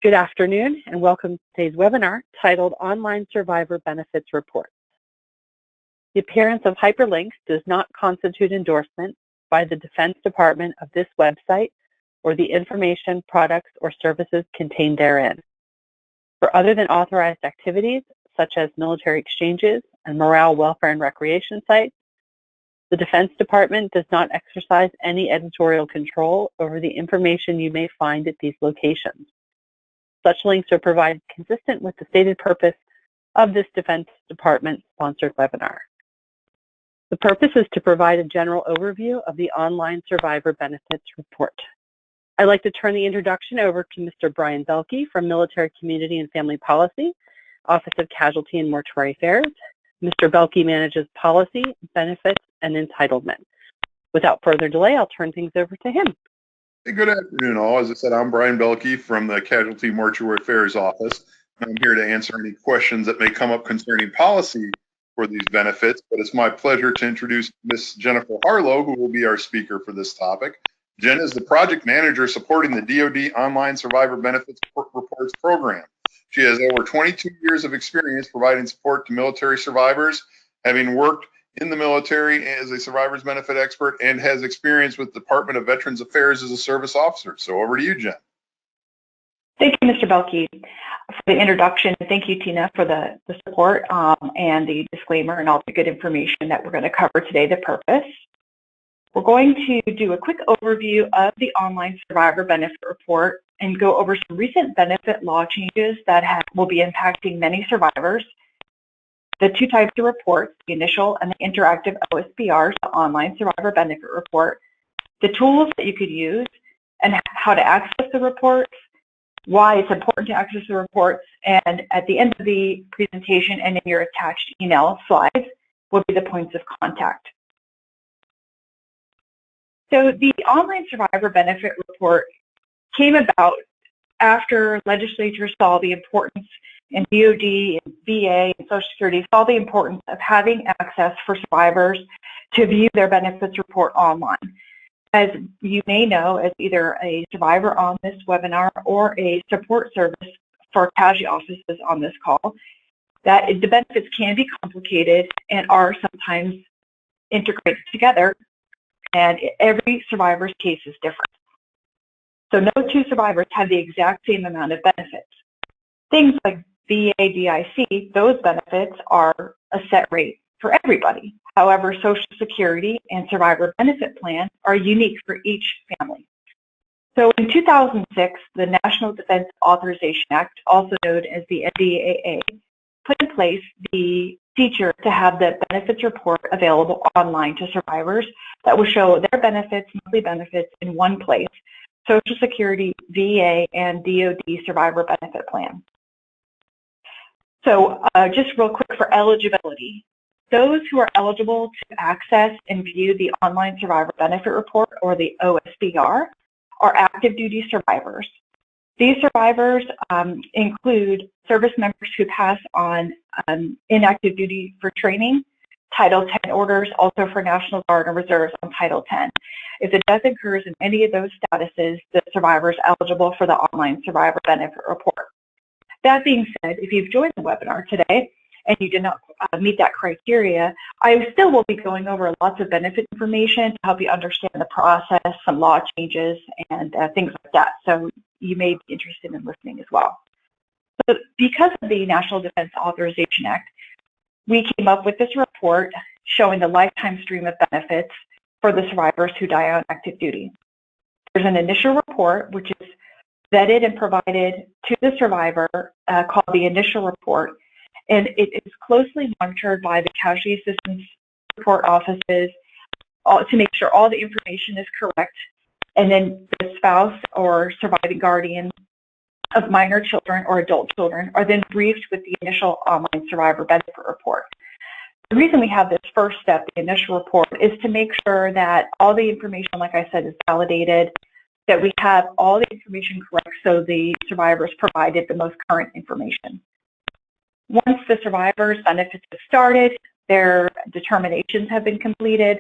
Good afternoon and welcome to today's webinar titled Online Survivor Benefits Report. The appearance of hyperlinks does not constitute endorsement by the Defense Department of this website or the information, products, or services contained therein. For other than authorized activities, such as military exchanges and morale, welfare, and recreation sites, the Defense Department does not exercise any editorial control over the information you may find at these locations. Such links are provided consistent with the stated purpose of this Defense Department-sponsored webinar. The purpose is to provide a general overview of the Online Survivor Benefits Report. I'd like to turn the introduction over to Mr. Brian Belke from Military Community and Family Policy, Office of Casualty and Mortuary Affairs. Mr. Belke manages policy, benefits, and entitlement. Without further delay, I'll turn things over to him. Hey, good afternoon, all. As I said, I'm Brian Belke from the Casualty Mortuary Affairs Office. I'm here to answer any questions that may come up concerning policy for these benefits, but it's my pleasure to introduce Ms. Jennifer Harlow, who will be our speaker for this topic. Jen is the project manager supporting the DoD Online Survivor Benefits Reports program. She has over 22 years of experience providing support to military survivors, having worked in the military as a survivor's benefit expert, and has experience with the Department of Veterans Affairs as a service officer. So over to you, Jen. Thank you, Mr. Belke, for the introduction. Thank you, Tina, for the support and the disclaimer and all the good information that we're going to cover today, the purpose. We're going to do a quick overview of the Online Survivor Benefit Report and go over some recent benefit law changes that will be impacting many survivors. The two types of reports, the initial and the interactive OSBRs, the Online Survivor Benefit Report, the tools that you could use, and how to access the reports, why it's important to access the reports, and at the end of the presentation and in your attached email slides will be the points of contact. So the Online Survivor Benefit Report came about after legislatures saw the importance, and DoD and VA and Social Security saw the importance of having access for survivors to view their benefits report online. As you may know, as either a survivor on this webinar or a support service for casualty offices on this call, that the benefits can be complicated and are sometimes integrated together, and every survivor's case is different. So no two survivors have the exact same amount of benefits. Things like VA, DIC, those benefits are a set rate for everybody. However, Social Security and Survivor Benefit Plan are unique for each family. So in 2006, the National Defense Authorization Act, also known as the NDAA, put in place the feature to have the benefits report available online to survivors that will show their benefits, monthly benefits in one place: Social Security, VA, and DoD Survivor Benefit Plan. So just real quick for eligibility, those who are eligible to access and view the Online Survivor Benefit Report, or the OSBR, are active duty survivors. These survivors include service members who pass on inactive duty for training, Title 10 orders, also for National Guard and Reserves on Title 10. If a death occurs in any of those statuses, the survivor is eligible for the Online Survivor Benefit Report. That being said, if you've joined the webinar today and you did not meet that criteria, I still will be going over lots of benefit information to help you understand the process, some law changes, and things like that. So you may be interested in listening as well. So because of the National Defense Authorization Act, we came up with this report showing the lifetime stream of benefits for the survivors who die on active duty. There's an initial report, which is vetted and provided to the survivor called the initial report, and it is closely monitored by the casualty assistance support offices to make sure all the information is correct, and then the spouse or surviving guardian of minor children or adult children are then briefed with the initial Online Survivor Benefit Report. The reason we have this first step, the initial report, is to make sure that all the information, like I said, is validated, that we have all the information correct so the survivors provided the most current information. Once the survivor's benefits have started, their determinations have been completed,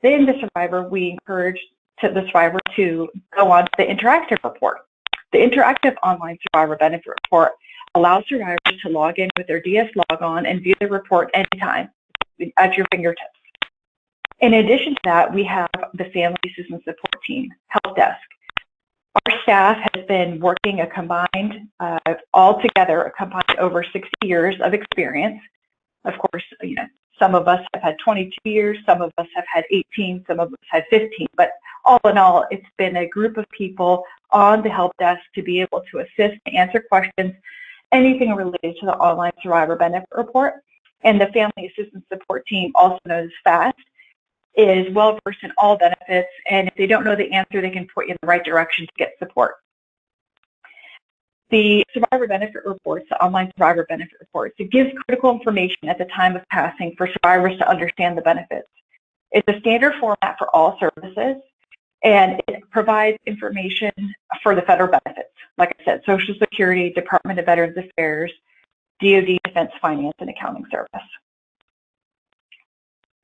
then we encourage the survivor to go on to the interactive report. The interactive online survivor benefit report allows survivors to log in with their DS logon and view the report anytime at your fingertips. In addition to that, we have the Family Assistance Support Team, Help Desk. Our staff has been working altogether a combined over 60 years of experience. Of course, some of us have had 22 years, some of us have had 18, some of us had 15, but all in all, it's been a group of people on the help desk to be able to assist and answer questions, anything related to the online survivor benefit report. And the Family Assistance Support Team, also known as FAST, is well versed in all benefits, and if they don't know the answer, they can point you in the right direction to get support. The survivor benefit reports, the online survivor benefit reports, it gives critical information at the time of passing for survivors to understand the benefits. It's a standard format for all services, and it provides information for the federal benefits. Like I said, Social Security, Department of Veterans Affairs, DoD Defense Finance and Accounting Service.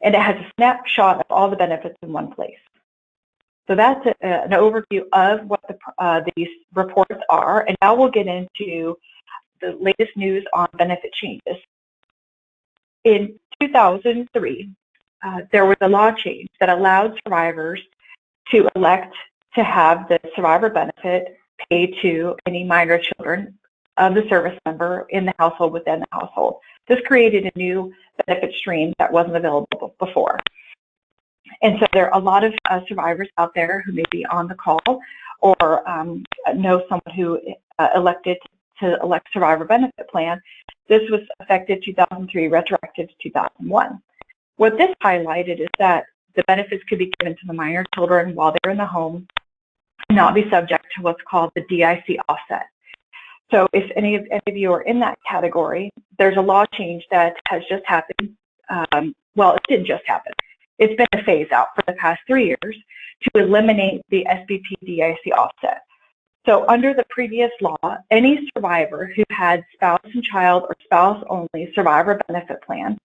And it has a snapshot of all the benefits in one place. So that's an overview of what these reports are, and now we'll get into the latest news on benefit changes. In 2003, there was a law change that allowed survivors to elect to have the survivor benefit paid to any minor children of the service member in the household within the household. This created a new benefit stream that wasn't available before. And so there are a lot of survivors out there who may be on the call or know someone who elected to elect survivor benefit plan. This was effective 2003, retroactive to 2001. What this highlighted is that the benefits could be given to the minor children while they're in the home and not be subject to what's called the DIC offset. So if any of you are in that category, there's a law change that has just happened. Well, it didn't just happen. It's been a phase out for the past 3 years to eliminate the SBP DIC offset. So under the previous law, any survivor who had spouse and child or spouse only survivor benefit plan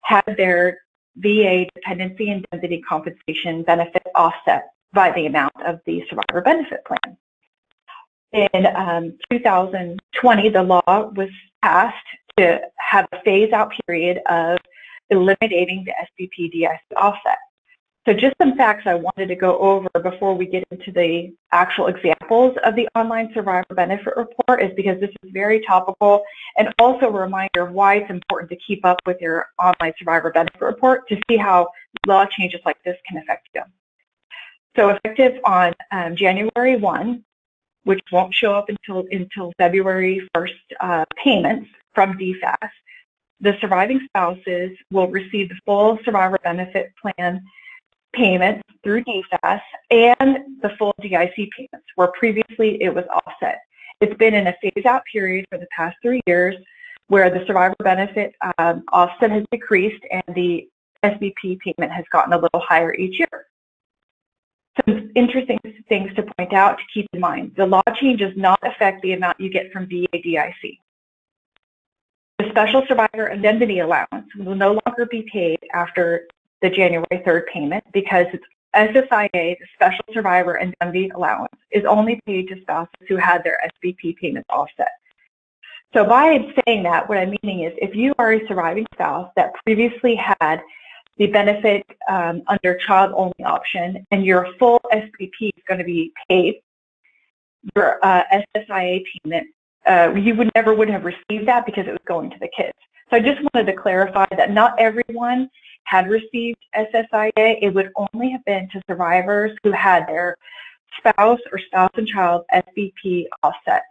had their VA dependency indemnity compensation benefit offset by the amount of the survivor benefit plan. In 2020, the law was passed to have a phase-out period of eliminating the SBP DIC offset. So just some facts I wanted to go over before we get into the actual examples of the online survivor benefit report is because this is very topical and also a reminder of why it's important to keep up with your online survivor benefit report to see how law changes like this can affect you. So effective on January 1, which won't show up until February 1st payments from DFAS, the surviving spouses will receive the full survivor benefit plan payments through DFAS and the full DIC payments, where previously it was offset. It's been in a phase-out period for the past 3 years where the survivor benefit offset has decreased and the SBP payment has gotten a little higher each year. Some interesting things to point out to keep in mind. The law change does not affect the amount you get from VA DIC. The special survivor indemnity allowance will no longer be paid after the January 3rd payment because it's SSIA, the special survivor indemnity allowance, is only paid to spouses who had their SBP payments offset. So by saying that, what I'm meaning is if you are a surviving spouse that previously had the benefit under child-only option and your full SBP is going to be paid, your SSIA payment, you would have received that because it was going to the kids. So I just wanted to clarify that not everyone had received SSIA. It would only have been to survivors who had their spouse or spouse and child SBP offset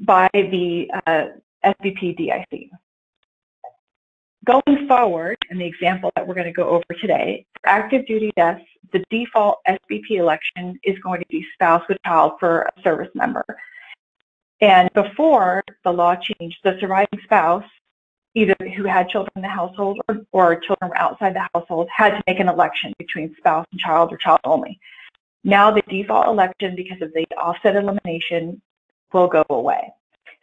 by the SBP DIC. Going forward, in the example that we're going to go over today, for active duty deaths, the default SBP election is going to be spouse with child for a service member. And before the law changed, the surviving spouse, either who had children in the household or children outside the household, had to make an election between spouse and child or child only. Now the default election, because of the offset elimination, will go away.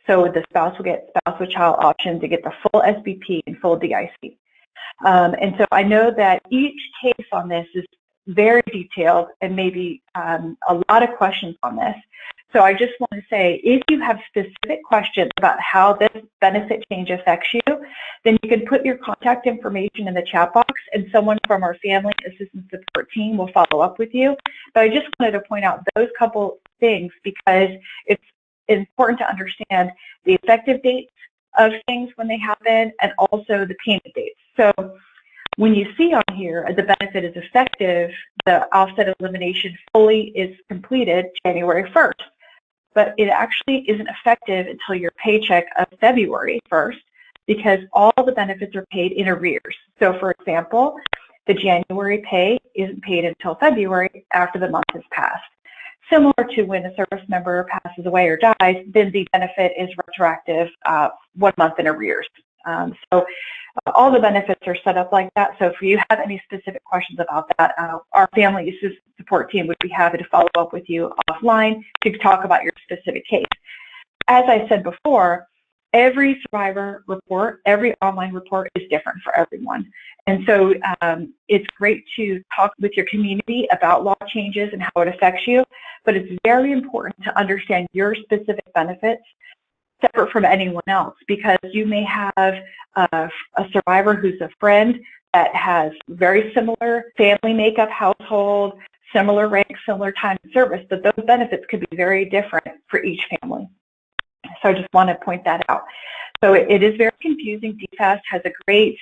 So the spouse will get spouse with child option to get the full SBP and full DIC. And so I know that each case on this is very detailed and maybe a lot of questions on this. So I just want to say, if you have specific questions about how this benefit change affects you, then you can put your contact information in the chat box and someone from our Family Assistance Support team will follow up with you. But I just wanted to point out those couple things because it's important to understand the effective dates of things when they happen and also the payment dates. So when you see on here the benefit is effective, the offset elimination fully is completed January 1st. But it actually isn't effective until your paycheck of February 1st because all the benefits are paid in arrears. So for example, the January pay isn't paid until February after the month has passed. Similar to when a service member passes away or dies, then the benefit is retroactive 1 month in arrears. So all the benefits are set up like that. So if you have any specific questions about that, our Family Assistance Support team would be happy to follow up with you offline to talk about your specific case. As I said before, every survivor report, every online report is different for everyone. And so it's great to talk with your community about law changes and how it affects you, but it's very important to understand your specific benefits separate from anyone else, because you may have a survivor who's a friend that has very similar family makeup, household, similar rank, similar time of service, but those benefits could be very different for each family. So I just want to point that out. So it is very confusing. DFAS has a great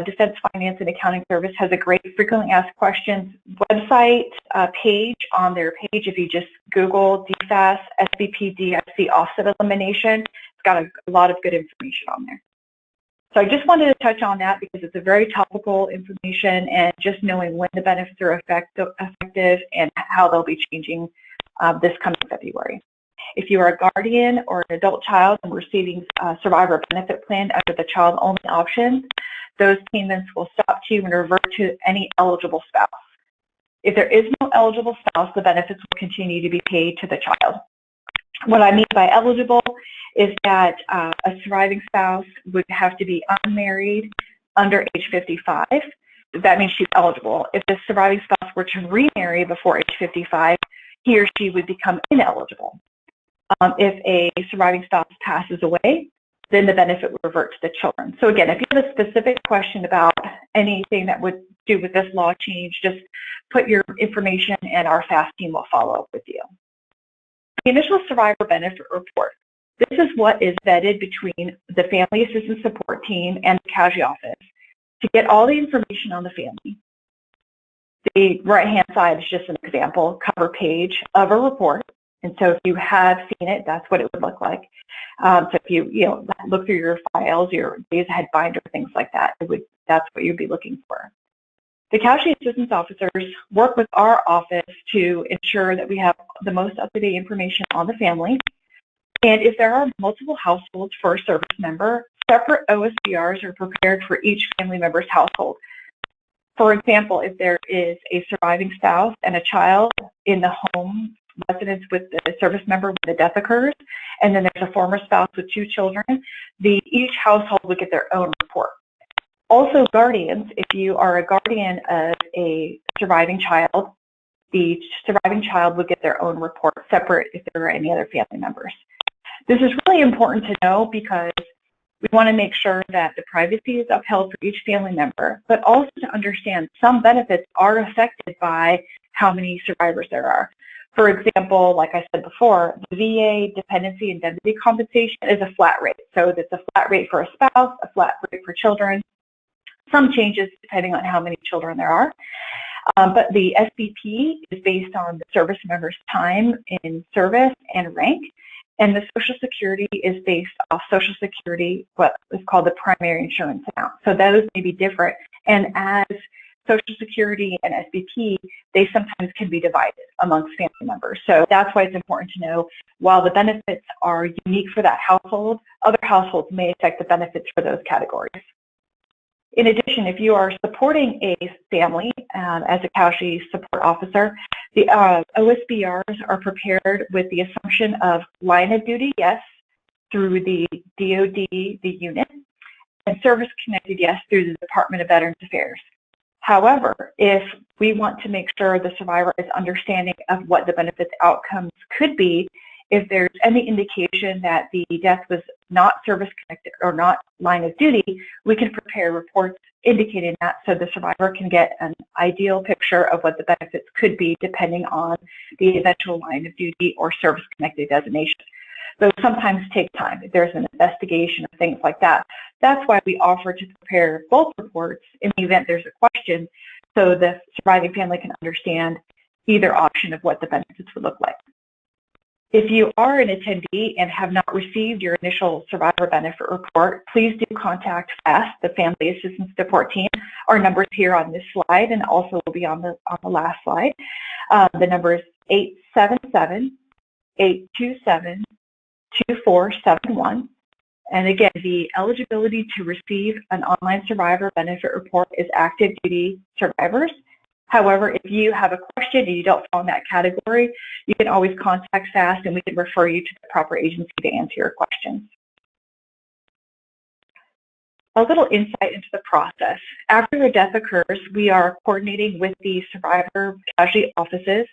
Defense Finance and Accounting Service has a great frequently asked questions website page on their page. If you just Google DFAS SBP DFC offset elimination, it's got a lot of good information on there. So I just wanted to touch on that because it's a very topical information, and just knowing when the benefits are effective and how they'll be changing this coming February. If you are a guardian or an adult child and receiving a survivor benefit plan under the child-only option, those payments will stop to you and revert to any eligible spouse. If there is no eligible spouse, the benefits will continue to be paid to the child. What I mean by eligible is that a surviving spouse would have to be unmarried under age 55. That means she's eligible. If the surviving spouse were to remarry before age 55, he or she would become ineligible. If a surviving spouse passes away, then the benefit will revert to the children. So again, if you have a specific question about anything that would do with this law change, just put your information and our FAST team will follow up with you. The initial survivor benefit report. This is what is vetted between the Family Assistance Support team and the casualty office to get all the information on the family. The right-hand side is just an example cover page of a report. And so if you have seen it, that's what it would look like. So if you look through your files, your days ahead binder, things like that, that's what you'd be looking for. The casualty assistance officers work with our office to ensure that we have the most up-to-date information on the family. And if there are multiple households for a service member, separate OSBRs are prepared for each family member's household. For example, if there is a surviving spouse and a child in the home residence with the service member when the death occurs, and then there's a former spouse with 2 children, each household would get their own report. Also, guardians, if you are a guardian of a surviving child, the surviving child would get their own report separate if there are any other family members. This is really important to know because we want to make sure that the privacy is upheld for each family member, but also to understand some benefits are affected by how many survivors there are. For example, like I said before, the VA dependency indemnity compensation is a flat rate. So it's a flat rate for a spouse, a flat rate for children, some changes depending on how many children there are. But the SBP is based on the service member's time in service and rank, and the Social Security is based off Social Security, what is called the primary insurance amount. So those may be different, and as Social Security and SBP, they sometimes can be divided amongst family members. So that's why it's important to know, while the benefits are unique for that household, other households may affect the benefits for those categories. In addition, if you are supporting a family as a casualty support officer, the OSBRs are prepared with the assumption of line of duty, yes, through the DOD, the unit, and service connected, yes, through the Department of Veterans Affairs. However, if we want to make sure the survivor is understanding of what the benefits outcomes could be, if there's any indication that the death was not service connected or not line of duty, we can prepare reports indicating that so the survivor can get an ideal picture of what the benefits could be depending on the eventual line of duty or service connected designation. Those sometimes take time. If there's an investigation or things like that, that's why we offer to prepare both reports in the event there's a question so the surviving family can understand either option of what the benefits would look like. If you are an attendee and have not received your initial survivor benefit report, please do contact FAST, the Family Assistance Support Team. Our number is here on this slide and also will be on the last slide. The number is 877-827-2471. And again, the eligibility to receive an online survivor benefit report is active duty survivors. However, if you have a question and you don't fall in that category, you can always contact FAST and we can refer you to the proper agency to answer your questions. A little insight into the process. After a death occurs, we are coordinating with the survivor casualty offices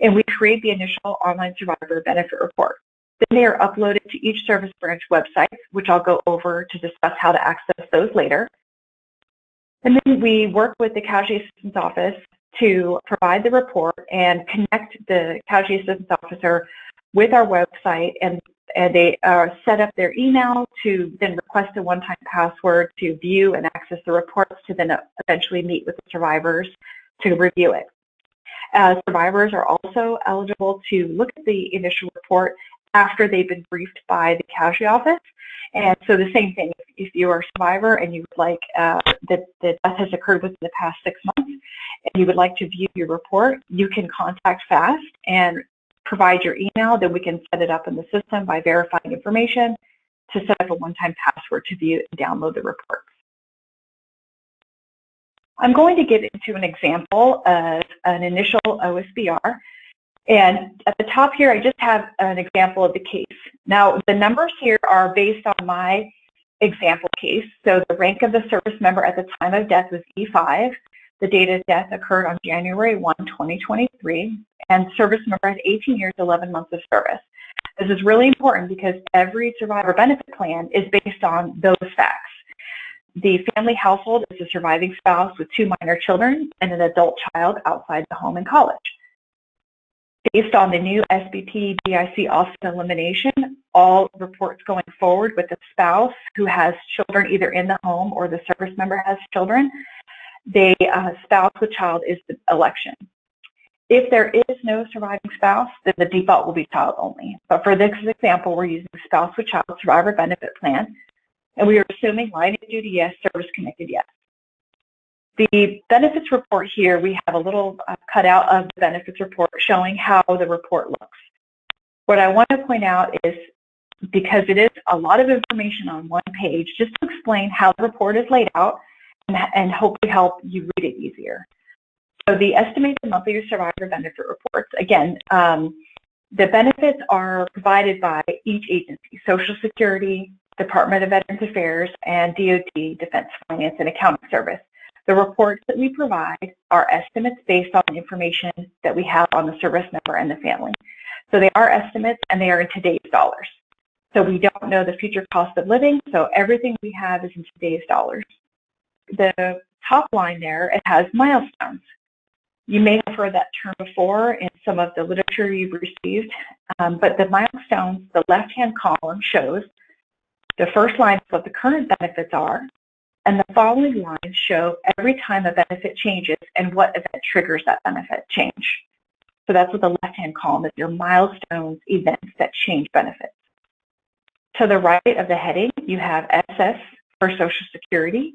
and we create the initial online survivor benefit report. Then they are uploaded to each service branch website, which I'll go over to discuss how to access those later. And then we work with the Casualty Assistance Office to provide the report and connect the Casualty Assistance Officer with our website, and they set up their email to then request a one-time password to view and access the reports to then eventually meet with the survivors to review it. Survivors are also eligible to look at the initial report after they've been briefed by the Casualty Office. And so the same thing, if you are a survivor and you would like that the death has occurred within the past 6 months and you would like to view your report, you can contact FAST and provide your email. Then we can set it up in the system by verifying information to set up a one-time password to view and download the report. I'm going to get into an example of an initial OSBR. And at the top here, I just have an example of the case. Now, the numbers here are based on my example case. So the rank of the service member at the time of death was E5. The date of death occurred on January 1, 2023. And service member had 18 years, 11 months of service. This is really important because every survivor benefit plan is based on those facts. The family household is a surviving spouse with 2 minor children and an adult child outside the home and college. Based on the new SBP DIC offset elimination, all reports going forward with the spouse who has children either in the home or the service member has children, the spouse with child is the election. If there is no surviving spouse, then the default will be child only. But for this example, we're using spouse with child survivor benefit plan, and we are assuming line of duty yes, service connected yes. The benefits report here, we have a little cutout of the benefits report showing how the report looks. What I want to point out is, because it is a lot of information on one page, just to explain how the report is laid out and hopefully help you read it easier. So the estimated monthly survivor benefit reports, again, the benefits are provided by each agency, Social Security, Department of Veterans Affairs, and DoD, Defense Finance and Accounting Service. The reports that we provide are estimates based on the information that we have on the service member and the family. So they are estimates and they are in today's dollars. So we don't know the future cost of living, so everything we have is in today's dollars. The top line there, it has milestones. You may have heard that term before in some of the literature you've received, but the milestones, the left-hand column shows the first line is what the current benefits are, and the following lines show every time a benefit changes and what event triggers that benefit change. So that's what the left-hand column is, your milestones, events that change benefits. To the right of the heading, you have SS for Social Security,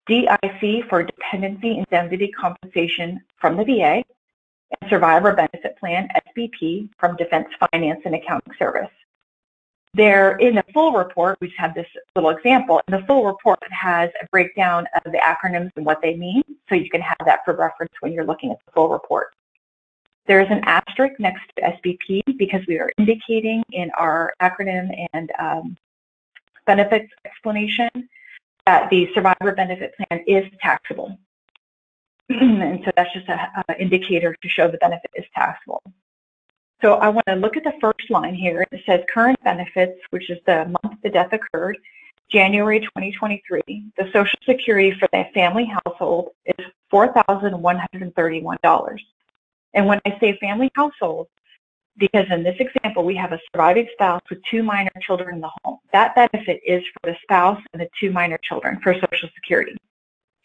DIC for Dependency Indemnity Compensation from the VA, and Survivor Benefit Plan, SBP, from Defense Finance and Accounting Service. There, in the full report, we just have this little example. In the full report, it has a breakdown of the acronyms and what they mean, so you can have that for reference when you're looking at the full report. There is an asterisk next to SBP because we are indicating in our acronym and benefits explanation that the survivor benefit plan is taxable. And so that's just an indicator to show the benefit is taxable. So I want to look at the first line here. It says current benefits, which is the month the death occurred, January 2023. The Social Security for the family household is $4,131. And when I say family household, because in this example, we have a surviving spouse with 2 minor children in the home. That benefit is for the spouse and the 2 minor children for Social Security.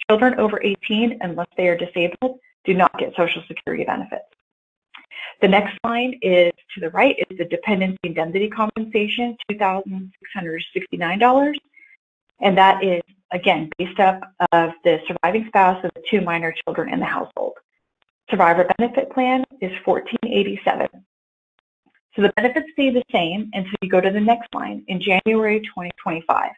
Children over 18, unless they are disabled, do not get Social Security benefits. The next line is to the right is the dependency indemnity compensation, $2,669. And that is, again, based up of the surviving spouse and the 2 minor children in the household. Survivor benefit plan is $1,487. So the benefits stay the same until you go to the next line in January 2025.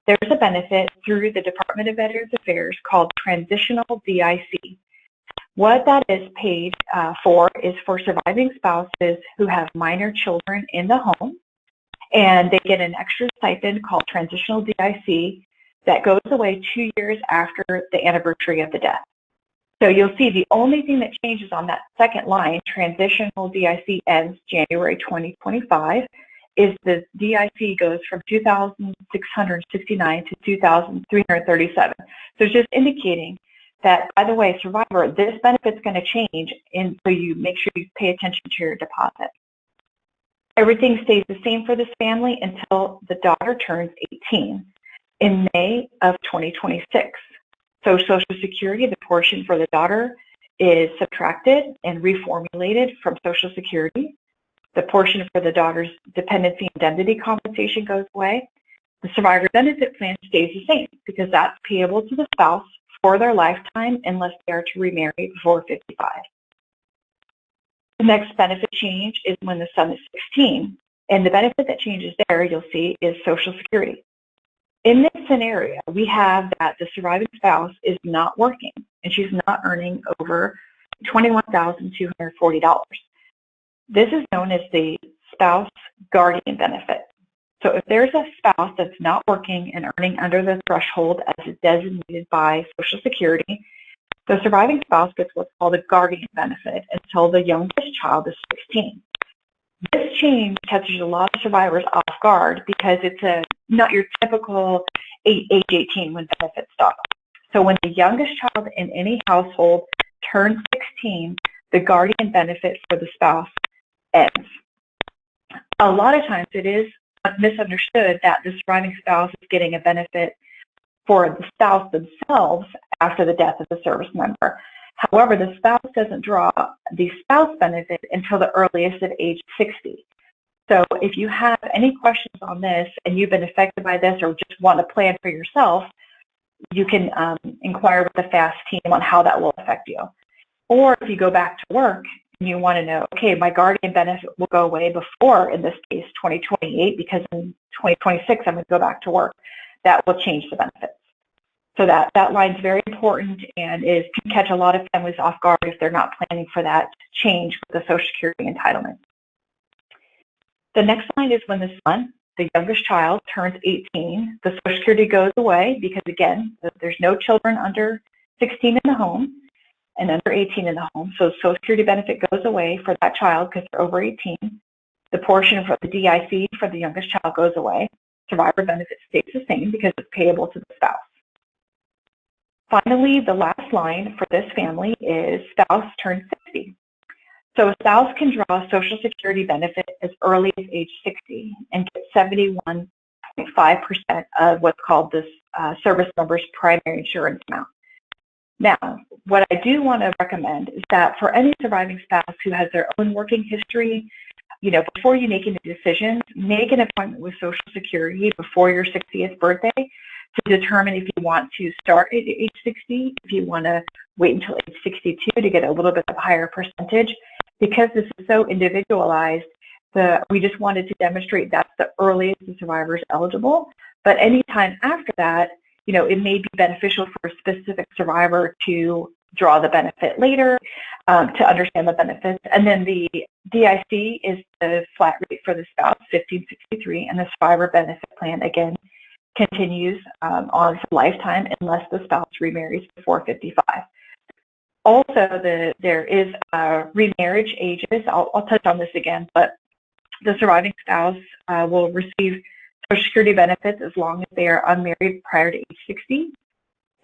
There's a benefit through the Department of Veterans Affairs called Transitional DIC. What that is paid for is for surviving spouses who have minor children in the home, and they get an extra stipend called Transitional DIC that goes away 2 years after the anniversary of the death. So you'll see the only thing that changes on that second line, Transitional DIC ends January 2025, is the DIC goes from 2,669 to 2,337. So it's just indicating that, by the way, survivor, this benefit's going to change, and so you make sure you pay attention to your deposit. Everything stays the same for this family until the daughter turns 18 in May of 2026. So Social Security, the portion for the daughter is subtracted and reformulated from Social Security. The portion for the daughter's dependency indemnity compensation goes away. The survivor benefit plan stays the same because that's payable to the spouse for their lifetime unless they are to remarry before 55. The next benefit change is when the son is 16, and the benefit that changes there, you'll see, is Social Security. In this scenario, we have that the surviving spouse is not working, and she's not earning over $21,240. This is known as the spouse guardian benefit. So if there's a spouse that's not working and earning under the threshold as is designated by Social Security, the surviving spouse gets what's called a guardian benefit until the youngest child is 16. This change catches a lot of survivors off guard because it's not your typical age 18 when benefits stop. So when the youngest child in any household turns 16, the guardian benefit for the spouse ends. A lot of times it is misunderstood that the surviving spouse is getting a benefit for the spouse themselves after the death of the service member. However, the spouse doesn't draw the spouse benefit until the earliest of age 60. So if you have any questions on this and you've been affected by this or just want to plan for yourself, you can inquire with the FAST team on how that will affect you. Or if you go back to work and you want to know, okay, my guardian benefit will go away before, in this case, 2028, because in 2026 I'm going to go back to work, that will change the benefits. So that line is very important and can catch a lot of families off guard if they're not planning for that change with the Social Security entitlement. The next line is when the son, the youngest child, turns 18, the Social Security goes away because, again, there's no children under 16 in the home and under 18 in the home. So Social Security benefit goes away for that child because they're over 18. The portion for the DIC for the youngest child goes away. Survivor benefit stays the same because it's payable to the spouse. Finally, the last line for this family is spouse turns 60. So a spouse can draw a Social Security benefit as early as age 60 and get 71.5% of what's called this service member's primary insurance amount. Now, what I do want to recommend is that for any surviving spouse who has their own working history, before you make any decisions, make an appointment with Social Security before your 60th birthday to determine if you want to start at age 60, if you want to wait until age 62 to get a little bit of a higher percentage. Because this is so individualized, we just wanted to demonstrate that's the earliest the survivor is eligible. But any time after that, it may be beneficial for a specific survivor to draw the benefit later to understand the benefits. And then the DIC is the flat rate for the spouse, $1,563, and the survivor benefit plan, again, continues on for lifetime unless the spouse remarries before 55. Also, there is remarriage ages. I'll touch on this again, but the surviving spouse will receive Social Security benefits as long as they are unmarried prior to age 60.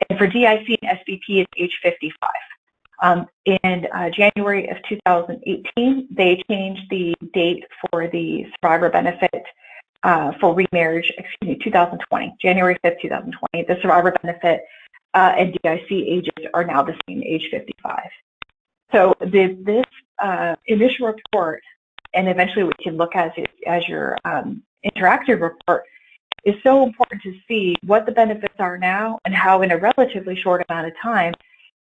And for DIC and SBP, it's age 55. In January of 2018, they changed the date for the survivor benefit for remarriage, 2020, January 5th, 2020. The survivor benefit and DIC ages are now the same, age 55. So this initial report, and eventually we can look at it as your interactive report, is so important to see what the benefits are now and how in a relatively short amount of time,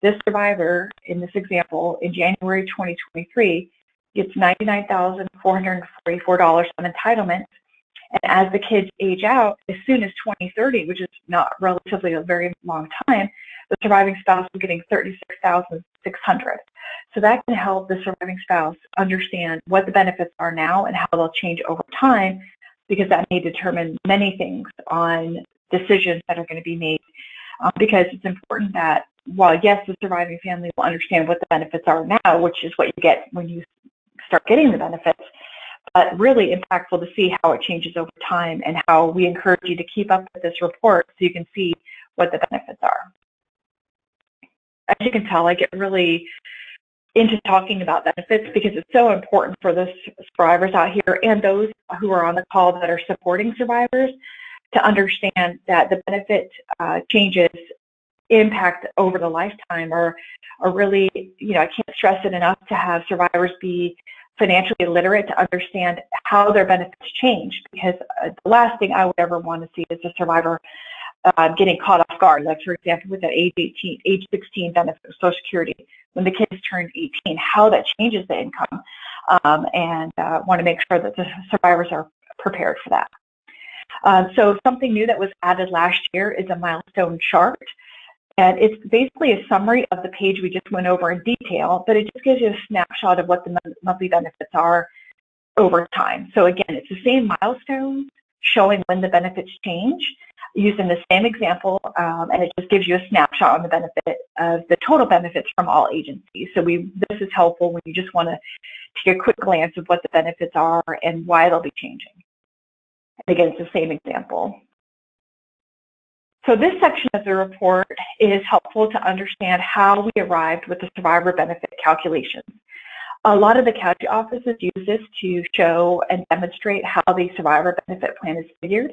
this survivor, in this example, in January 2023, gets $99,444 on entitlements. And as the kids age out, as soon as 2030, which is not relatively a very long time, the surviving spouse is getting $36,600. So that can help the surviving spouse understand what the benefits are now and how they'll change over time, because that may determine many things on decisions that are going to be made. Because it's important that while, yes, the surviving family will understand what the benefits are now, which is what you get when you start getting the benefits, but really impactful to see how it changes over time and how we encourage you to keep up with this report so you can see what the benefits are. As you can tell, I get really into talking about benefits because it's so important for the survivors out here and those who are on the call that are supporting survivors to understand that the benefit changes impact over the lifetime are really, I can't stress it enough to have survivors be financially literate to understand how their benefits change, because the last thing I would ever want to see is a survivor getting caught off guard, like for example with that age 16 benefit of Social Security, when the kids turn 18, how that changes the income, and want to make sure that the survivors are prepared for that. So something new that was added last year is a milestone chart. And it's basically a summary of the page we just went over in detail, but it just gives you a snapshot of what the monthly benefits are over time. So again, it's the same milestones showing when the benefits change using the same example, and it just gives you a snapshot on the benefit of the total benefits from all agencies. So this is helpful when you just want to take a quick glance of what the benefits are and why they'll be changing. And again, it's the same example. So this section of the report is helpful to understand how we arrived with the survivor benefit calculations. A lot of the casualty offices use this to show and demonstrate how the survivor benefit plan is figured.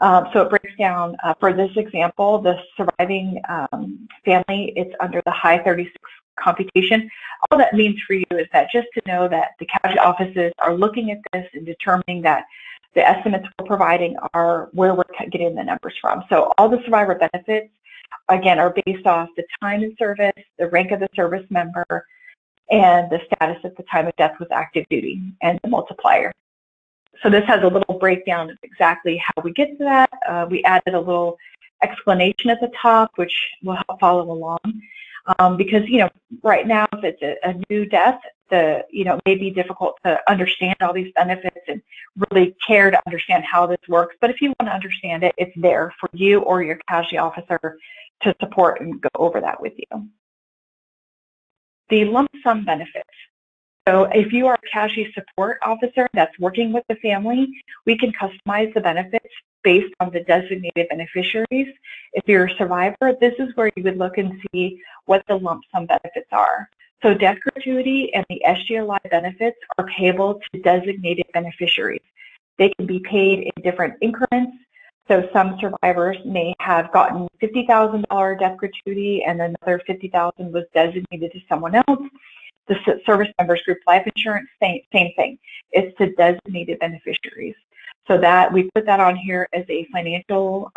So it breaks down, for this example, the surviving family, it's under the high 36 computation. All that means for you is that just to know that the casualty offices are looking at this and determining that the estimates we're providing are where we're getting the numbers from. So all the survivor benefits, again, are based off the time in service, the rank of the service member, and the status at the time of death with active duty, and the multiplier. So this has a little breakdown of exactly how we get to that. We added a little explanation at the top, which will help follow along. Because, right now, if it's a new death, it may be difficult to understand all these benefits and really care to understand how this works. But if you want to understand it, it's there for you or your casualty officer to support and go over that with you. The lump sum benefits. So if you are a casualty support officer that's working with the family, we can customize the benefits based on the designated beneficiaries. If you're a survivor, this is where you would look and see what the lump sum benefits are. So death gratuity and the SGLI benefits are payable to designated beneficiaries. They can be paid in different increments. So some survivors may have gotten $50,000 death gratuity and another $50,000 was designated to someone else. The service members group life insurance, same thing. It's to designated beneficiaries. So that we put that on here as a financial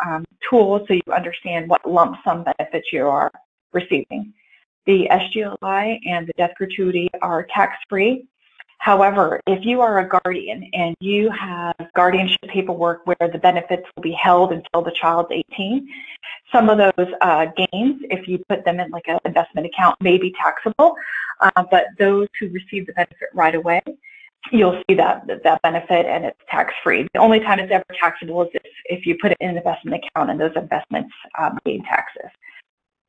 tool so you understand what lump sum benefits you are receiving. The SGLI and the death gratuity are tax-free. However, if you are a guardian and you have guardianship paperwork where the benefits will be held until the child's 18, some of those gains, if you put them in like an investment account, may be taxable. But those who receive the benefit right away, you'll see that benefit and it's tax-free. The only time it's ever taxable is if you put it in an investment account and those investments gain taxes.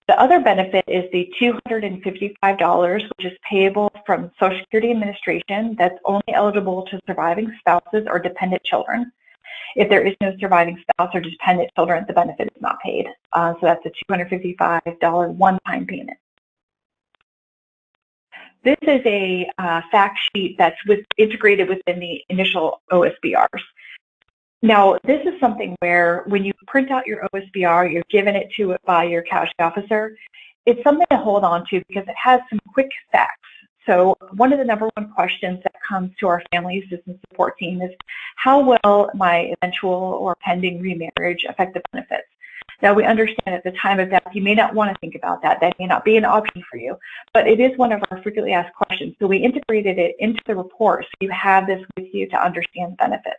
The other benefit is the $255, which is payable from Social Security Administration that's only eligible to surviving spouses or dependent children. If there is no surviving spouse or dependent children, the benefit is not paid. So that's a $255 one-time payment. This is a fact sheet that's integrated within the initial OSBRs. Now, this is something where when you print out your OSBR, you're given it to by your casualty officer. It's something to hold on to because it has some quick facts. So one of the number one questions that comes to our family assistance support team is, how will my eventual or pending remarriage affect the benefits? Now, we understand at the time of death, you may not want to think about that. That may not be an option for you, but it is one of our frequently asked questions. So we integrated it into the report so you have this with you to understand the benefits.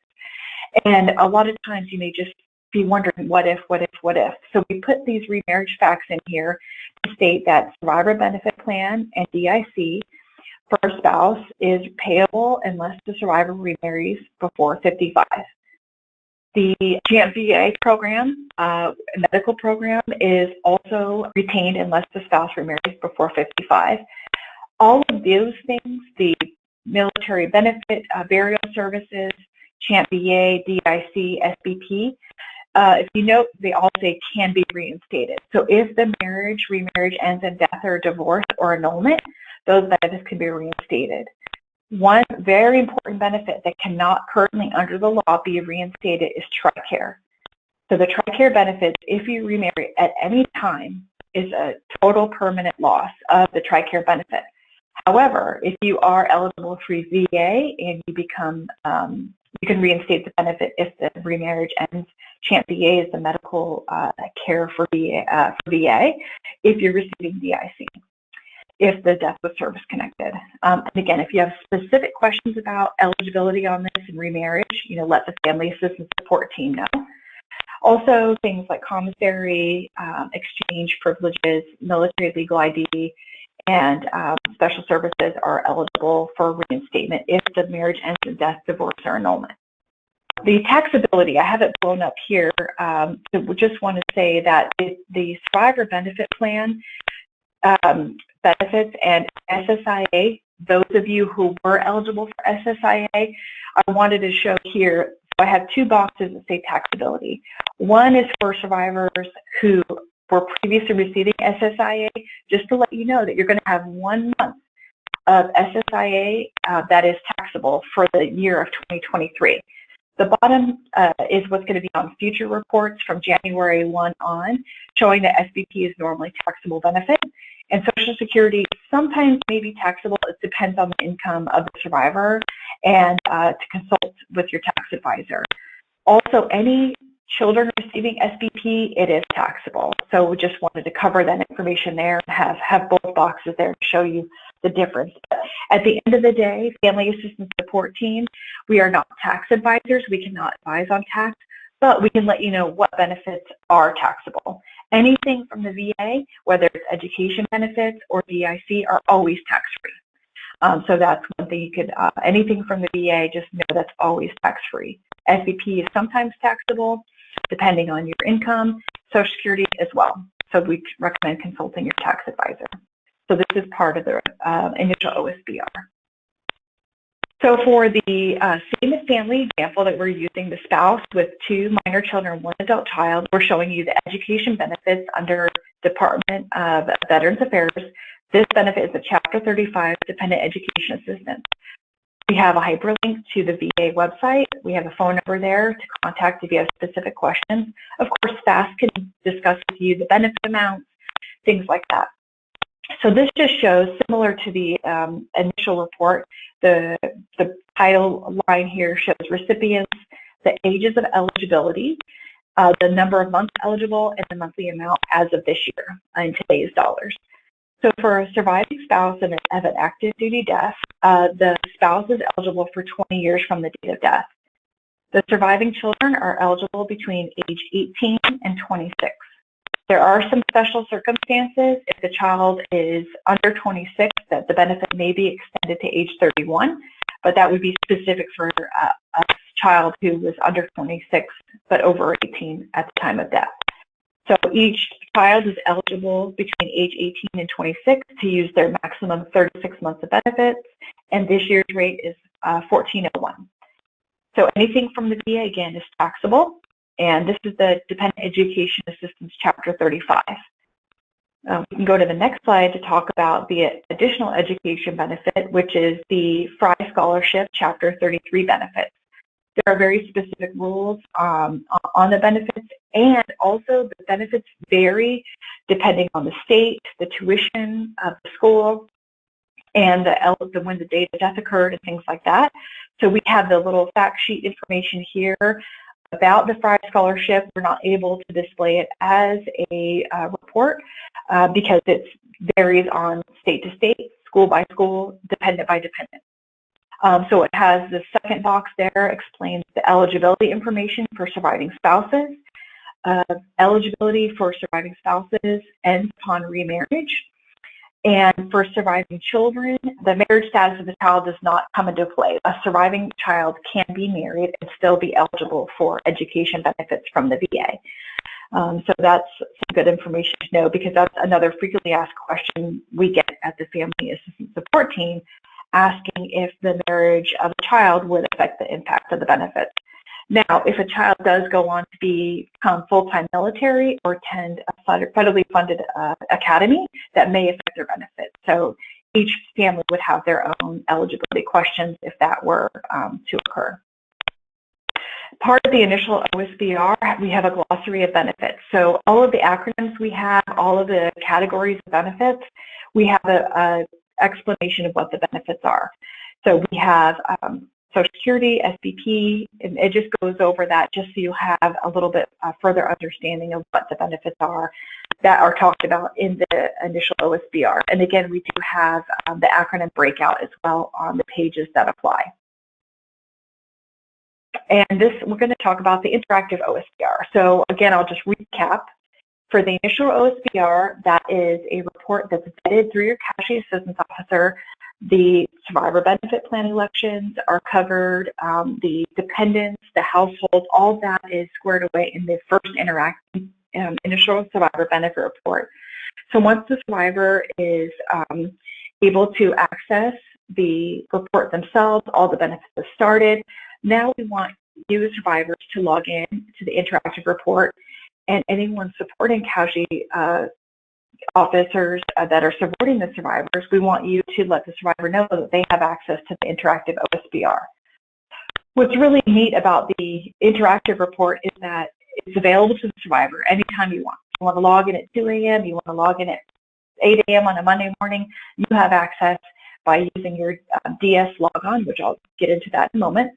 And a lot of times you may just be wondering, what if, what if, what if? So we put these remarriage facts in here to state that survivor benefit plan and DIC for a spouse is payable unless the survivor remarries before 55. The GMVA program, medical program, is also retained unless the spouse remarries before 55. All of those things, the military benefit, burial services, CHAMP VA, DIC, SBP, if you note, they all say can be reinstated. So if the remarriage ends in death or divorce or annulment, those benefits can be reinstated. One very important benefit that cannot currently under the law be reinstated is TRICARE. So the TRICARE benefits, if you remarry at any time, is a total permanent loss of the TRICARE benefit. However, if you are eligible for VA and you become, you can reinstate the benefit if the remarriage ends. CHAMP VA is the medical care for VA if you're receiving DIC, if the death was service connected. And again, if you have specific questions about eligibility on this and remarriage, let the family assistance support team know. Also, things like commissary, exchange privileges, military legal ID, and special services are eligible for reinstatement if the marriage ends in death, divorce, or annulment. The taxability, I have it blown up here. So we just want to say that the survivor benefit plan benefits and SSIA, those of you who were eligible for SSIA, I wanted to show here, so I have two boxes that say taxability. One is for survivors who were previously receiving SSIA, just to let you know that you're going to have 1 month of SSIA that is taxable for the year of 2023. The bottom is what's going to be on future reports from January 1 on, showing that SBP is normally taxable benefit. And Social Security sometimes may be taxable. It depends on the income of the survivor, and to consult with your tax advisor. Also, any children receiving SBP, it is taxable. So we just wanted to cover that information there and have both boxes there to show you the difference. But at the end of the day, Family Assistance Support Team, we are not tax advisors. We cannot advise on tax, but we can let you know what benefits are taxable. Anything from the VA, whether it's education benefits or DIC, are always tax-free. So that's one thing you could, anything from the VA, just know that's always tax-free. SBP is sometimes taxable, depending on your income, Social Security as well. So we recommend consulting your tax advisor. So this is part of the initial OSBR. So for the same as family example that we're using, the spouse with 2 minor children and 1 adult child, we're showing you the education benefits under Department of Veterans Affairs. This benefit is a Chapter 35 Dependent Education Assistance. We have a hyperlink to the VA website. We have a phone number there to contact if you have specific questions. Of course, staff can discuss with you the benefit amounts, things like that. So this just shows, similar to the initial report, the title line here shows recipients, the ages of eligibility, the number of months eligible, and the monthly amount as of this year in today's dollars. So for a surviving spouse of an active duty death, the spouse is eligible for 20 years from the date of death. The surviving children are eligible between age 18 and 26. There are some special circumstances. If the child is under 26, that the benefit may be extended to age 31, but that would be specific for a child who was under 26 but over 18 at the time of death. So each child is eligible between age 18 and 26 to use their maximum 36 months of benefits, and this year's rate is $1,401. So anything from the VA, again, is taxable, and this is the Dependent Education Assistance Chapter 35. We can go to the next slide to talk about the additional education benefit, which is the Fry Scholarship Chapter 33 benefits. There are very specific rules on the benefits, and also the benefits vary depending on the state, the tuition of the school, and when the date of death occurred and things like that. So we have the little fact sheet information here about the Fry Scholarship. We're not able to display it as a report because it varies on state to state, school by school, dependent by dependent. So it has the second box there, explains the eligibility information for surviving spouses. Eligibility for surviving spouses ends upon remarriage. And for surviving children, the marriage status of the child does not come into play. A surviving child can be married and still be eligible for education benefits from the VA. So that's some good information to know, because that's another frequently asked question we get at the Family Assistance Support Team, asking if the marriage of a child would affect the impact of the benefits. Now, if a child does go on to become full-time military or attend a federally funded academy, that may affect their benefits. So each family would have their own eligibility questions if that were to occur. Part of the initial OSBR, we have a glossary of benefits. So all of the acronyms we have, all of the categories of benefits, we have a explanation of what the benefits are. So we have Social Security, SBP, and it just goes over that just so you have a little bit further understanding of what the benefits are that are talked about in the initial OSBR. And again, we do have the acronym breakout as well on the pages that apply. And this, we're going to talk about the interactive OSBR. So again, I'll just recap. For the initial OSBR, that is a report that's vetted through your casualty assistance officer. The survivor benefit plan elections are covered, the dependents, the household, all that is squared away in the first initial survivor benefit report. So once the survivor is able to access the report themselves, all the benefits have started. Now we want you as survivors to log in to the interactive report, and anyone supporting casualty officers that are supporting the survivors, we want you to let the survivor know that they have access to the interactive OSBR. What's really neat about the interactive report is that it's available to the survivor anytime you want. You want to log in at 2 a.m., you want to log in at 8 a.m. on a Monday morning, you have access by using your DS logon, which I'll get into that in a moment.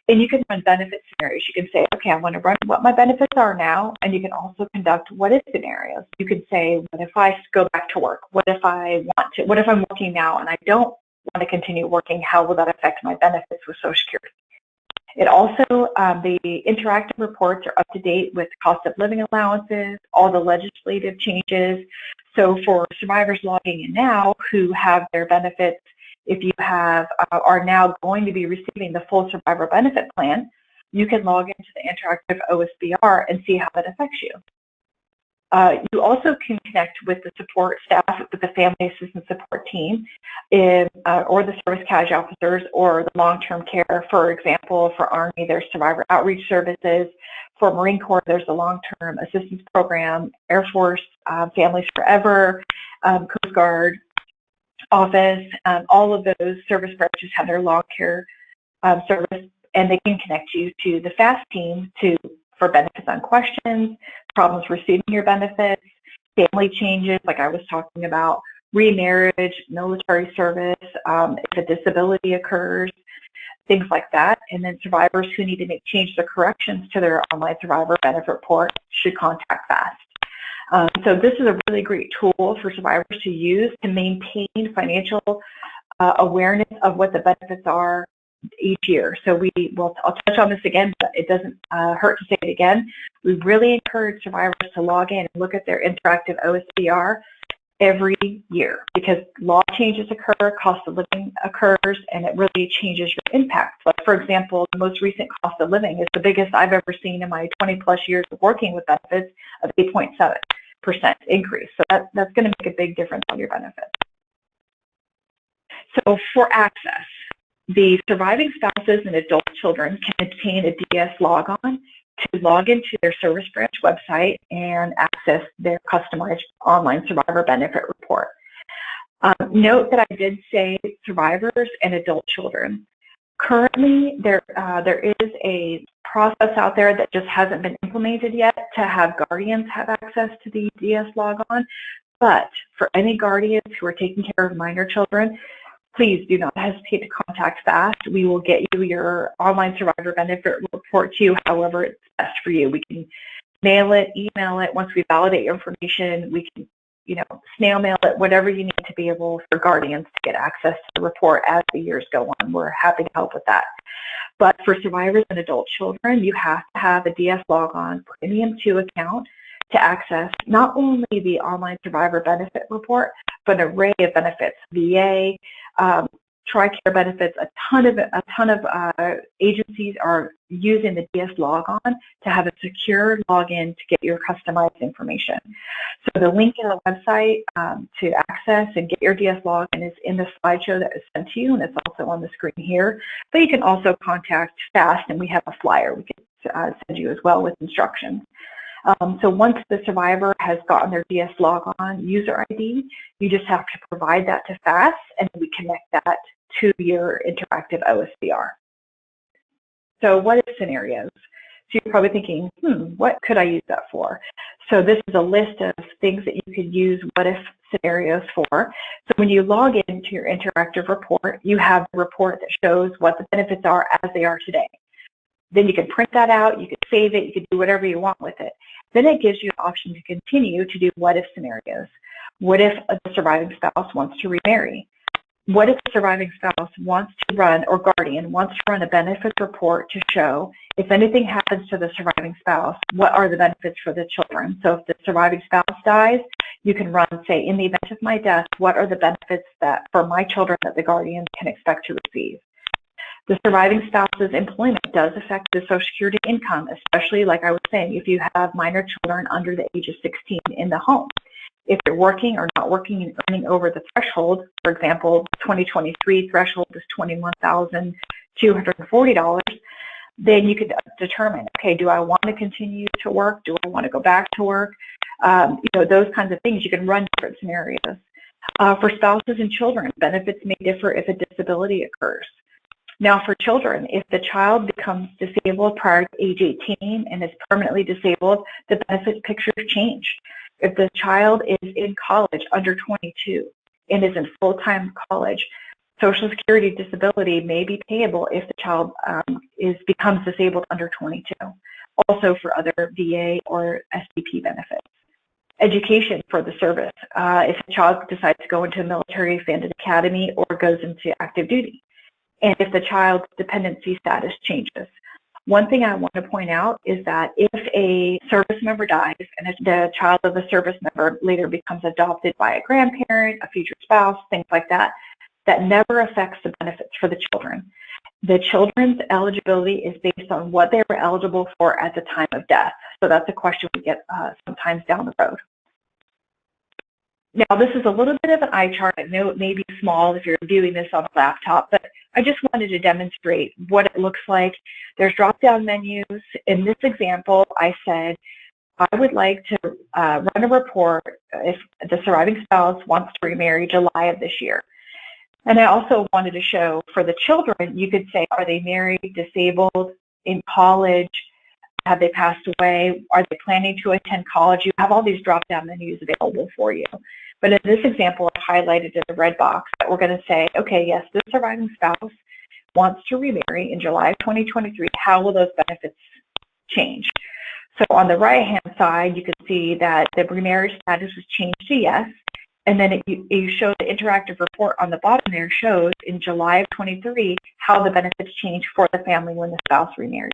And you can run benefit scenarios. You can say, okay, I want to run what my benefits are now, and you can also conduct what if scenarios. You can say, what if I go back to work? What if I want to? What if I'm working now and I don't want to continue working? How will that affect my benefits with Social Security? It also, the interactive reports are up to date with cost of living allowances, all the legislative changes. So for survivors logging in now who have their benefits, if you have are now going to be receiving the full survivor benefit plan, you can log into the interactive OSBR and see how that affects you. You also can connect with the support staff, with the Family Assistance Support Team, or the service casualty officers, or the long-term care. For example, for Army, there's Survivor Outreach Services. For Marine Corps, there's the Long-Term Assistance Program. Air Force, Families Forever, Coast Guard Office, all of those service branches have their long care service, and they can connect you to the FAST team for benefits on questions, problems receiving your benefits, family changes, like I was talking about, remarriage, military service, if a disability occurs, things like that. And then survivors who need to make changes or corrections to their online survivor benefit report should contact FAST. So this is a really great tool for survivors to use to maintain financial awareness of what the benefits are each year. So I'll touch on this again, but it doesn't hurt to say it again. We really encourage survivors to log in and look at their interactive OSBR every year because law changes occur, cost of living occurs, and it really changes your impact. Like, for example, the most recent cost of living is the biggest I've ever seen in my 20-plus years of working with benefits of 8.7% increase. So that's going to make a big difference on your benefits. So for access, the surviving spouses and adult children can obtain a DS logon to log into their service branch website and access their customized online survivor benefit report. Note that I did say survivors and adult children. Currently, there is a process out there that just hasn't been implemented yet to have guardians have access to the DS logon, but for any guardians who are taking care of minor children, please do not hesitate to contact FAST. We will get you your online survivor benefit report to you however it's best for you. We can mail it, email it. Once we validate your information, we can, snail mail it, whatever you need to be able for guardians to get access to the report as the years go on. We're happy to help with that. But for survivors and adult children, you have to have a DS logon Premium 2 account to access not only the online survivor benefit report, but an array of benefits, VA, TRICARE benefits. A ton of agencies are using the DS logon to have a secure login to get your customized information. So the link in the website to access and get your DS login is in the slideshow that is sent to you, and it's also on the screen here. But you can also contact FAST, and we have a flyer we can send you as well with instructions. So once the survivor has gotten their DS logon user ID, you just have to provide that to FAST, and we connect that to your interactive OSBR. So what if scenarios? So you're probably thinking, what could I use that for? So this is a list of things that you could use what if scenarios for. So when you log into your interactive report, you have a report that shows what the benefits are as they are today. Then you can print that out, you can save it, you can do whatever you want with it. Then it gives you an option to continue to do what if scenarios. What if the surviving spouse wants to remarry? What if the surviving spouse wants to run, or guardian wants to run a benefits report to show if anything happens to the surviving spouse, what are the benefits for the children? So if the surviving spouse dies, you can run, say, in the event of my death, what are the benefits that for my children that the guardian can expect to receive? The surviving spouse's employment does affect the Social Security income, especially, like I was saying, if you have minor children under the age of 16 in the home. If you're working or not working and earning over the threshold, for example, 2023 threshold is $21,240, then you could determine, okay, do I want to continue to work? Do I want to go back to work? Those kinds of things. You can run different scenarios. For spouses and children, benefits may differ if a disability occurs. Now for children, if the child becomes disabled prior to age 18 and is permanently disabled, the benefit picture change. If the child is in college under 22 and is in full-time college, Social Security disability may be payable if the child becomes disabled under 22. Also for other VA or SDP benefits. Education for the service, if a child decides to go into a military-funded academy or goes into active duty. And if the child's dependency status changes. One thing I want to point out is that if a service member dies and the child of the service member later becomes adopted by a grandparent, a future spouse, things like that, that never affects the benefits for the children. The children's eligibility is based on what they were eligible for at the time of death. So that's a question we get sometimes down the road. Now, this is a little bit of an eye chart. I know it may be small if you're viewing this on a laptop, but I just wanted to demonstrate what it looks like. There's drop-down menus. In this example, I said, I would like to run a report if the surviving spouse wants to remarry July of this year. And I also wanted to show for the children, you could say, are they married, disabled, in college? Have they passed away? Are they planning to attend college? You have all these drop-down menus available for you. But in this example, I've highlighted in the red box that we're going to say, okay, yes, this surviving spouse wants to remarry in July of 2023. How will those benefits change? So on the right-hand side, you can see that the remarriage status was changed to yes. And then you show the interactive report on the bottom there shows in July of 23 how the benefits change for the family when the spouse remarries.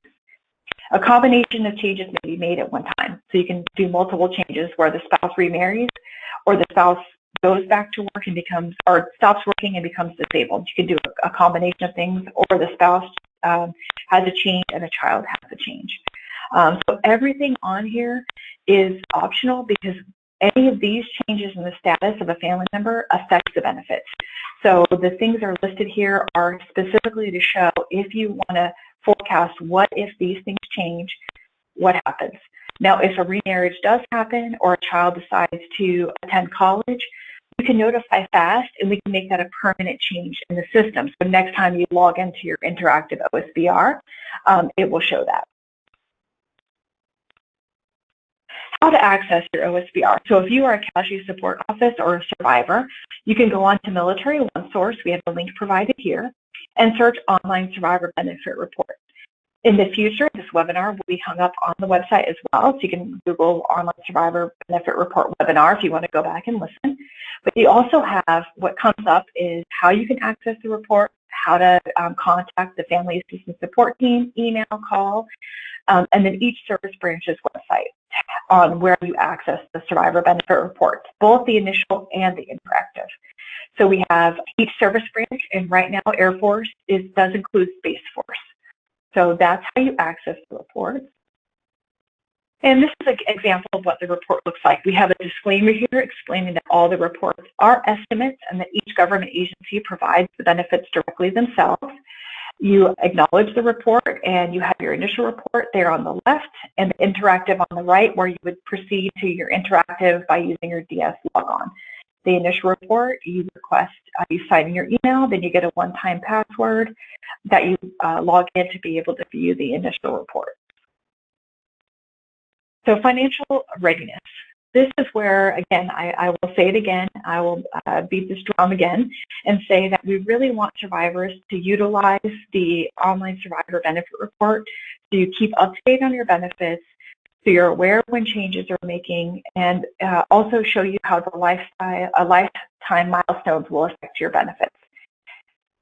A combination of changes may be made at one time. So you can do multiple changes where the spouse remarries or the spouse goes back to work and becomes, or stops working and becomes disabled. You can do a combination of things, or the spouse has a change and the child has a change. So everything on here is optional because any of these changes in the status of a family member affects the benefits. So the things that are listed here are specifically to show if you want to forecast what if these things change, what happens. Now, if a remarriage does happen or a child decides to attend college, you can notify fast and we can make that a permanent change in the system. So next time you log into your interactive OSBR, it will show that. How to access your OSBR. So if you are a casualty support office or a survivor, you can go on to Military OneSource. We have a link provided here, and search Online Survivor Benefit Report. In the future, this webinar will be hung up on the website as well, so you can Google Online Survivor Benefit Report webinar if you want to go back and listen. But you also have, what comes up is how you can access the report, how to contact the Family Assistance Support Team, email, call, and then each service branch's website on where you access the survivor benefit reports, both the initial and the interactive. So we have each service branch, and right now Air Force does include Space Force. So that's how you access the report. And this is an example of what the report looks like. We have a disclaimer here explaining that all the reports are estimates and that each government agency provides the benefits directly themselves. You acknowledge the report, and you have your initial report there on the left and the interactive on the right, where you would proceed to your interactive by using your DS logon. The initial report, you request, you sign in your email, then you get a one-time password that you log in to be able to view the initial report. So financial readiness. This is where, again, I will say it again, I will beat this drum again and say that we really want survivors to utilize the Online Survivor Benefit Report to keep up to date on your benefits, so you're aware when changes are making, and also show you how the lifetime milestones will affect your benefits.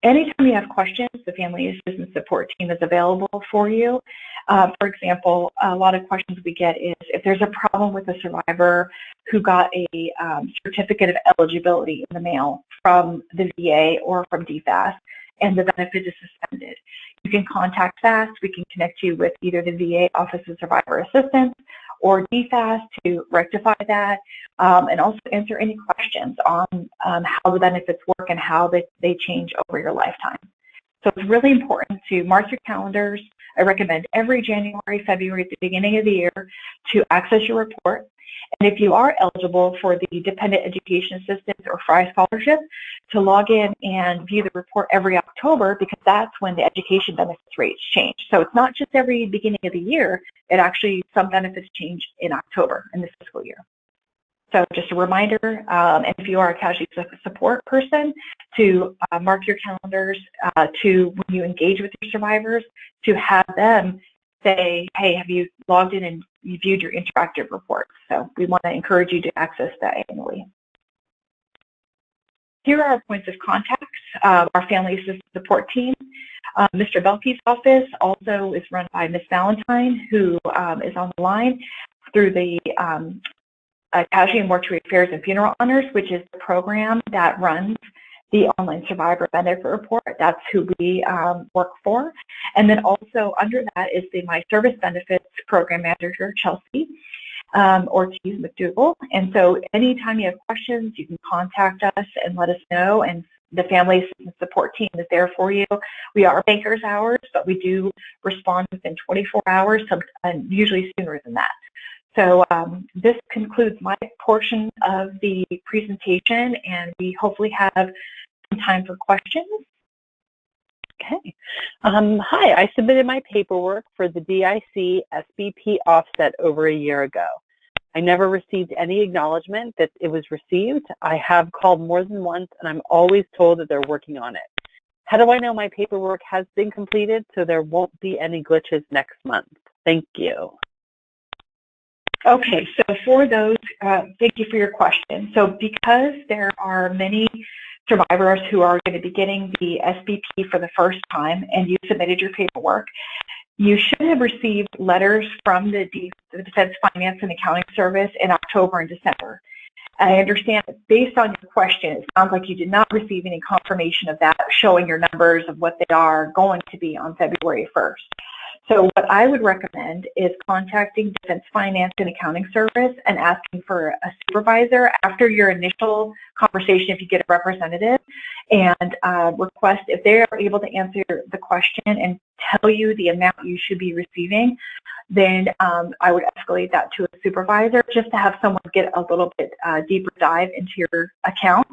Anytime you have questions, the Family Assistance Support Team is available for you. For example, a lot of questions we get is if there's a problem with a survivor who got a certificate of eligibility in the mail from the VA or from DFAS and the benefit is suspended. You can contact FAST. We can connect you with either the VA Office of Survivor Assistance or DFAS to rectify that, and also answer any questions on how the benefits work and how they change over your lifetime. So it's really important to mark your calendars. I recommend every January, February at the beginning of the year to access your report. And if you are eligible for the Dependent Education Assistance or FRI scholarship, to log in and view the report every October, because that's when the education benefits rates change. So it's not just every beginning of the year, it actually, some benefits change in October in this fiscal year. So just a reminder, and if you are a casualty support person, to mark your calendars to, when you engage with your survivors, to have them say, hey, have you logged in and you viewed your interactive reports? So we want to encourage you to access that annually. Here are our points of contact. Our Family Assistance Support Team. Mr. Belkey's office also is run by Ms. Valentine, who is on the line through the Casualty and Mortuary Affairs and Funeral Honors, which is the program that runs the Online Survivor Benefit Report. That's who we work for. And then also under that is the My Service Benefits Program Manager, Chelsea Ortiz McDougall. And so anytime you have questions, you can contact us and let us know. And the Family Assistance Support Team is there for you. We are bankers hours, but we do respond within 24 hours, and usually sooner than that. So this concludes my portion of the presentation, and we hopefully have some time for questions. Okay. Hi, I submitted my paperwork for the DIC SBP offset over a year ago. I never received any acknowledgement that it was received. I have called more than once, and I'm always told that they're working on it. How do I know my paperwork has been completed so there won't be any glitches next month? Thank you. Okay, so for those, thank you for your question. So because there are many survivors who are going to be getting the SBP for the first time and you submitted your paperwork, you should have received letters from the Defense Finance and Accounting Service in October and December. I understand that based on your question, it sounds like you did not receive any confirmation of that, showing your numbers of what they are going to be on February 1st. So what I would recommend is contacting Defense Finance and Accounting Service and asking for a supervisor after your initial conversation, if you get a representative, and request if they are able to answer the question and tell you the amount you should be receiving, then I would escalate that to a supervisor just to have someone get a little bit deeper dive into your account.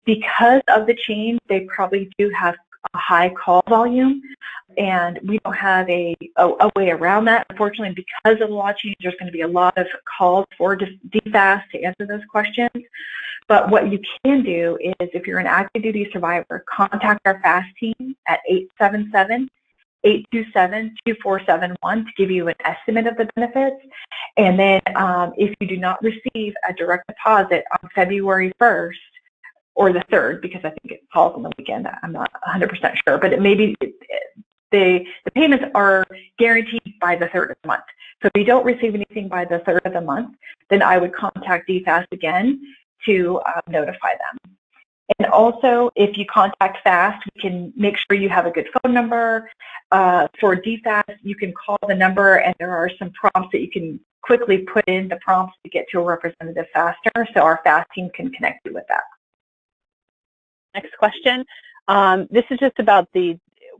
Because of the change, they probably do have a high call volume, and we don't have a way around that. Unfortunately, because of the law change, there's going to be a lot of calls for DFAS to answer those questions. But what you can do is, if you're an active duty survivor, contact our FAST team at 877-827-2471 to give you an estimate of the benefits. And then if you do not receive a direct deposit on February 1st, or the 3rd, because I think it falls on the weekend, I'm not 100% sure, but it may be, the payments are guaranteed by the 3rd of the month. So if you don't receive anything by the 3rd of the month, then I would contact DFAS again to notify them. And also, if you contact FAST, we can make sure you have a good phone number. For DFAS, you can call the number, and there are some prompts that you can quickly put in the prompts to get to a representative faster, so our FAST team can connect you with that. Next question. This is just about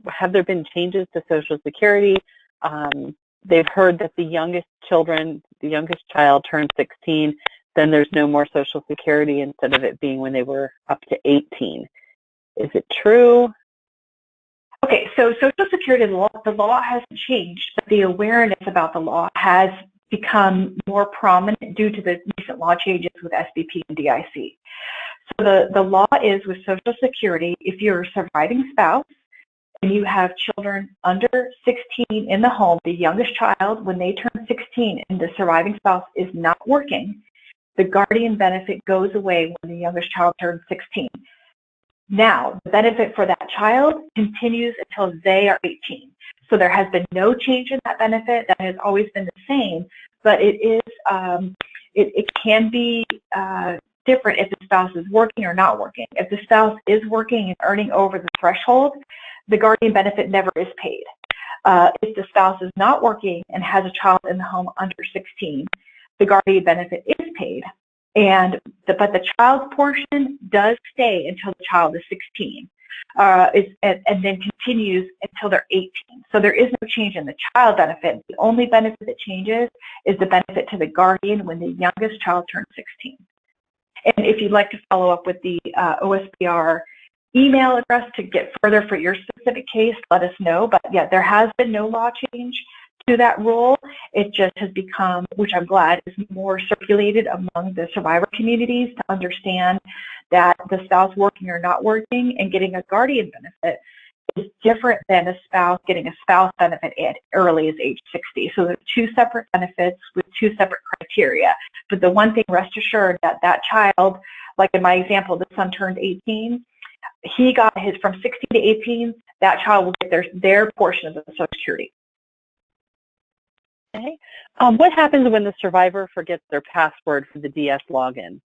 have there been changes to Social Security? They've heard that the youngest child turned 16, then there's no more Social Security instead of it being when they were up to 18. Is it true? Okay, so Social Security, the law hasn't changed, but the awareness about the law has become more prominent due to the recent law changes with SBP and DIC. So the law is with Social Security, if you're a surviving spouse and you have children under 16 in the home, the youngest child, when they turn 16 and the surviving spouse is not working, the guardian benefit goes away when the youngest child turns 16. Now, the benefit for that child continues until they are 18. So there has been no change in that benefit. That has always been the same, but it is it can be different if the spouse is working or not working. If the spouse is working and earning over the threshold, the guardian benefit never is paid. If the spouse is not working and has a child in the home under 16, the guardian benefit is paid, but the child portion does stay until the child is 16, and then continues until they're 18. So there is no change in the child benefit. The only benefit that changes is the benefit to the guardian when the youngest child turns 16. And if you'd like to follow up with the OSBR email address to get further for your specific case, let us know. But yeah, there has been no law change to that rule. It just has become, which I'm glad, is more circulated among the survivor communities to understand that the spouse working or not working and getting a guardian benefit is different than a spouse getting a spouse benefit as early as age 60. So there are two separate benefits with two separate criteria. But the one thing, rest assured, that child, like in my example, the son turned 18, he got his from 16 to 18, that child will get their portion of the Social Security. Okay. What happens when the survivor forgets their password for the DS login?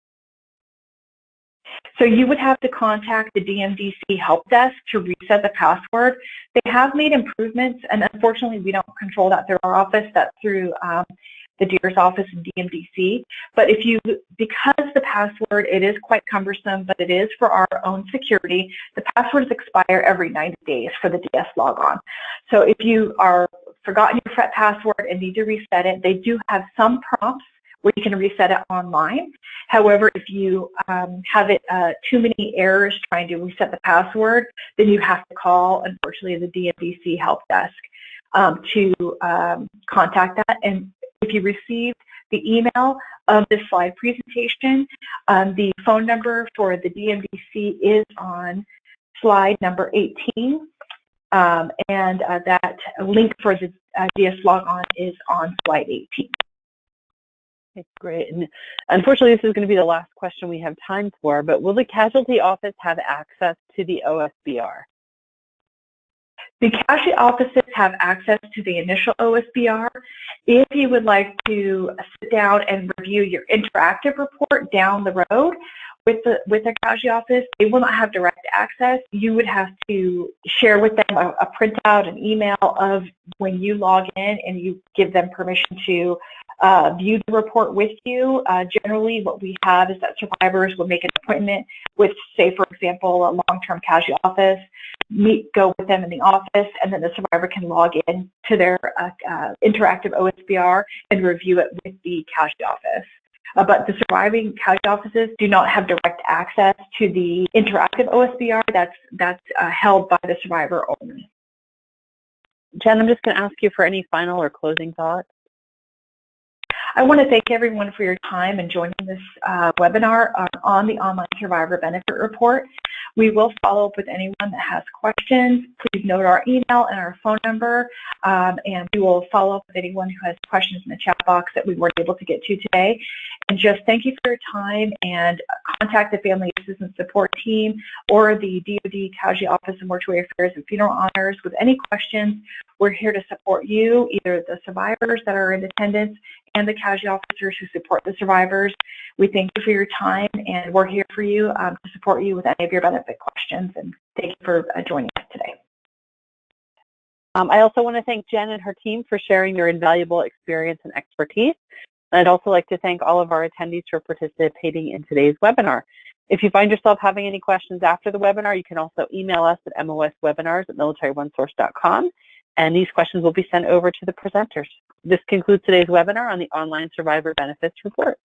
So you would have to contact the DMDC help desk to reset the password. They have made improvements, and unfortunately we don't control that through our office, that's through the DEER's office in DMDC. But because the password, it is quite cumbersome, but it is for our own security, the passwords expire every 90 days for the DS logon. So if you are forgotten your password and need to reset it, they do have some prompts where you can reset it online. However, if you have too many errors trying to reset the password, then you have to call, unfortunately, the DMDC help desk to contact that. And if you received the email of this slide presentation, the phone number for the DMDC is on slide number 18, and that link for the DS logon is on slide 18. Okay, great. And unfortunately, this is going to be the last question we have time for, but will the casualty office have access to the OSBR? The casualty offices have access to the initial OSBR. If you would like to sit down and review your interactive report down the road with the casualty office, they will not have direct access. You would have to share with them a printout, an email of when you log in and you give them permission to view the report with you. Generally, what we have is that survivors will make an appointment with, say, for example, a long-term casualty office, go with them in the office, and then the survivor can log in to their interactive OSBR and review it with the casualty office. But the surviving casualty offices do not have direct access to the interactive OSBR. That's held by the survivor only. Jen, I'm just going to ask you for any final or closing thoughts. I want to thank everyone for your time and joining this webinar on the Online Survivor Benefit Report. We will follow up with anyone that has questions. Please note our email and our phone number, and we will follow up with anyone who has questions in the chat box that we weren't able to get to today. And just thank you for your time, and contact the Family Assistance Support Team or the DoD Casualty Office of Mortuary Affairs and Funeral Honors with any questions. We're here to support you, either the survivors that are in attendance and the casualty officers who support the survivors. We thank you for your time, and we're here for you to support you with any of your benefit questions. And thank you for joining us today. I also want to thank Jen and her team for sharing their invaluable experience and expertise. I'd also like to thank all of our attendees for participating in today's webinar. If you find yourself having any questions after the webinar, you can also email us at moswebinars@militaryonesource.com, and these questions will be sent over to the presenters. This concludes today's webinar on the Online Survivor Benefits Report.